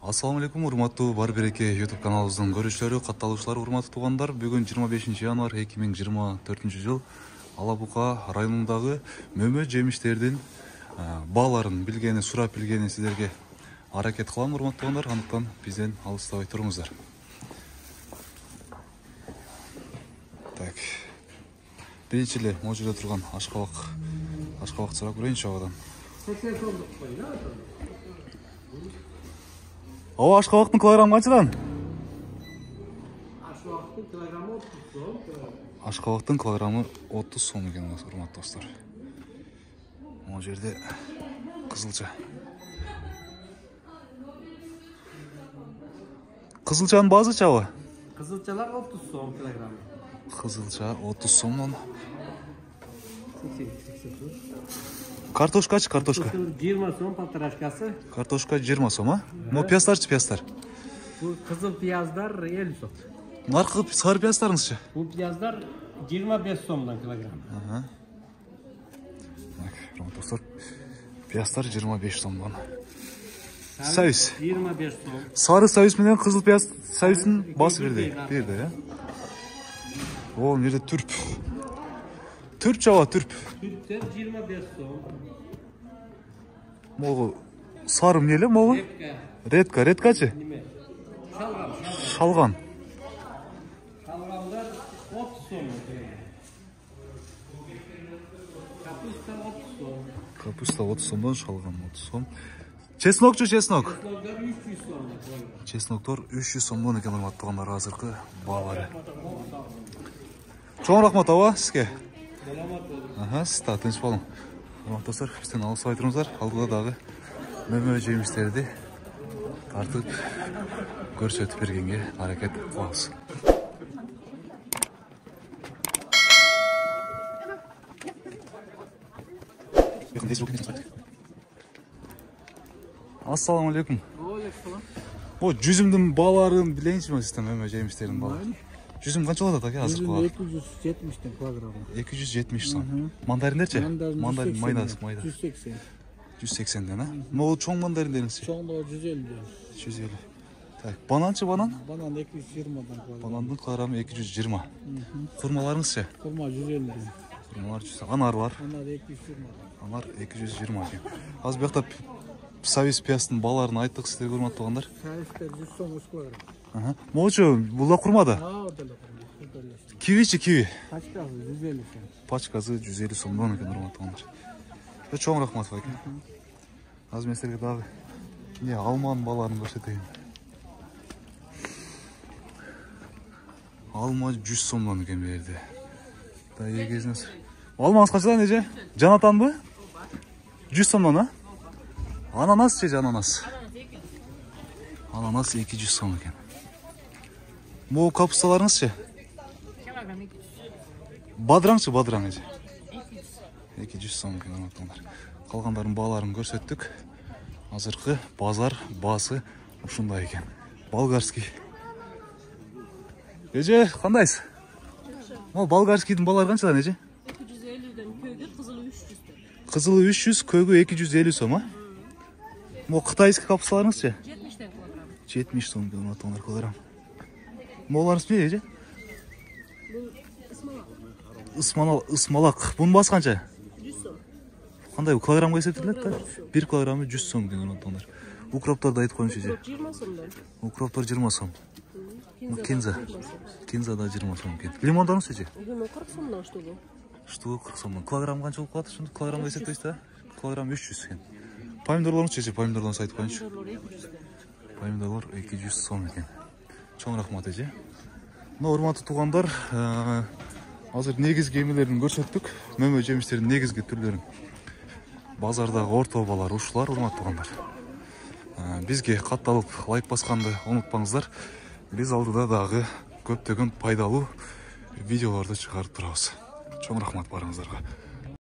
Ассаламу алейкум, урматтуу Бар Береке YouTube каналыбыздын көрүүчүлөрү, катталуучулар, урматтуу туугандар. Бүгүн 25 январь 2024 жыл Алабука районундагы мөмө жемиштердин бааларын билгени, сурап билгени сиздерге аракет кылам, урматтуу туугандар. Андыктан бизден алыстабай туруңуздар. Так. Биринчи эле могу жерде турган ашкабак сурап көрөйүнчү абадан. 80 сомдук койду. Ава ашкабактын килограммы канчадан? Ашкабактын килограммы 30 сом. Ашкабактын килограммы 30 сом экен, урматтуу достор. Могу жерде кызылча. Кызылчанын баазычабы? Кызылчалар 30 сом килограмм. Кызылча 30 сомдон. 80. Картошкачы, картошка? 20 сом полторашкасы. Картошка 20 сом, а? Мо пияздарчы, пияздар? Бул кызыл пияздар 50 сом. Наркы сары пияздарыңызчы? Бул пияздар 25 сомдон килограмм. Ага. Так, достор, пияздар 25 сомдон. Союз 25 сом. Сары союз менен кызыл пияз союздун басы бирдей, э? О, мына жерде түрп. Түрп чаба, түрп. Түрптер 25 сом. Могу сары эмне эле могу? Редка. Редкачы? Неме? Шалган. Шалгандар 30 сом. Капуста 30 сом. Капуста 30 сомдон, шалган 30 сом. Чеснокчу, чеснок? Чесноктор 300 сом. Чесноктор 300 сомдон экен, урматтуу туугандар, азыркы баалары. Чоң рахмат аба сизге. Ага, сиз да тынч болуң. Урматтуу достор, бизден алыстабай туруңуздар. Алдыда дагы мөмө жемиштерди тартып көрсөтүп бергенге аракет кылабыз. Ассаламу алейкум. О, жүзүмдүн бааларын билейинчи мен сизден, мөмө жемиштердин баалары. Жүзүм канча болот ака азыр? 270 килограмм. 270 сом. Мандариндерчи? Мандарин майдасы, майда. 180. 180ден, а? Могу чоң мандариндериңизчи? Чоңдоо 150. 150. Так, бананчы, банан? Банан 220 килограмм. Банандын килограммы 220. Курмаларыңызчы? Курма 150. Курмалар 100. Анар бар? Анар 220. Анар 220 экен. Азыр биякта союз пияздын бааларын айттык сиздерге, урматтуу туугандар. Союзтер 100 сом килограмм. Ага. Могучу була курмада? Кивичи, киви. Пачкасы 150 сом. Пачкасы 150 сомдон экен, урматтуу туугандар. Чоң рахмат байке. Азыр мен силерге дагы не алманын бааларын көрсөтөйүн. Алма 100 сомдон экен бу жерде. Да эгезиңиз. Алмаңыз канчадан эже? Жанатанбы? 100 сомдон, а? Ананасчы, ананас. Ананас 200 сом экен. Могу капусталарыңызчы? Бадыраңчы, бадыраң эже. 200 сом экен, урматтуулар. Калгандардын бааларын көрсөттүк. Азыркы базар баасы ушундай экен. Болгарский. Эже, кандайсыз? Могу болгарскийдин баалары канчадан эже? 250ден көйгө, кызылы 300. Кызылы 300, көйгө 250 сом, а? Могу кытайский капусталарыңызчы? 70 килограмм. 70 сом экен, урматтуулар, килограмм. Моголарыңыз эмне эже? Ысмалак. Бунун баасы канча? 100 сом. Кандай килограммга эсептелет да? 1 килограммы 100 сом экен, урматтуулар. Укропторду айтып коюңчу эже. 20 сомдон. Укроптор 20 сом. Кинза. Кинза да 20 сом экен. Лимондоруңуз эже? Лимон 40 сомдон штугу. Штугу 40 сомдон. Килограмм канча болуп калат ошондо? Килограммга эсептейсиз да? Килограмм 300 экен. Помидорлоруңуз эже? Помидорлоруңузду айтып коюңчу. Помидорлор 200 сом экен. Чоң рахмат эже. Мына урматтуу туугандар, азыр негизги эмелерин көрсөттүк. Мөмө жемиштердин негизги түрлөрүн. Базардагы орто баалар ушулар, урматтуу туугандар. Бизге катталып лайк басканды унутпаңыздар. Биз алдыда дагы көптөгөн пайдалуу видеолорду чыгарып турабыз. Чоң рахмат барыңыздарга.